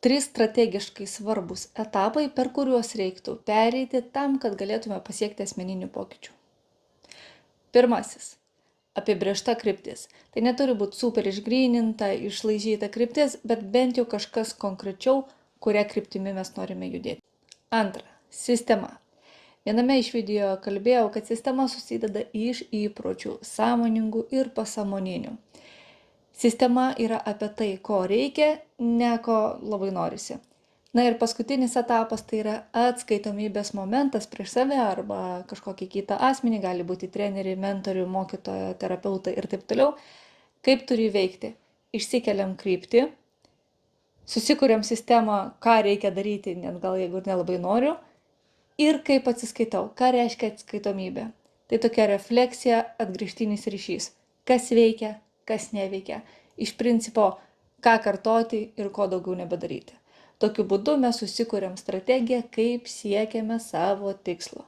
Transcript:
Trys strategiškai svarbūs etapai, per kuriuos reiktų pereiti tam, kad galėtume pasiekti asmeninių pokyčių. Pirmasis. Apibrėžta kryptis. Tai neturi būti super išgryninta, išlaižyta kryptis, bet bent jau kažkas konkrečiau, kuria kryptimi mes norime judėti. Antra. Sistema. Viename iš video kalbėjau, kad sistema susideda iš įpročių, sąmoningų ir pasąmoninių. Sistema yra apie tai, ko reikia, ne ko labai norisi. Na ir paskutinis etapas tai yra atskaitomybės momentas prieš save arba kažkokį kitą asmenį, gali būti trenerį, mentorių, mokytoją, terapeutą ir taip toliau. Kaip turi veikti? Išsikeliam kryptį, susikuriam sistemą, ką reikia daryti, net gal jeigu ir nelabai noriu, ir kaip atsiskaitau, ką reiškia atskaitomybė. Tai tokia refleksija, atgrįžtinis ryšys. Kas veikia, kas neveikia. Iš principo, ką kartoti ir ko daugiau nebedaryti. Tokiu būdu mes susikuriam strategiją, kaip siekiame savo tikslo.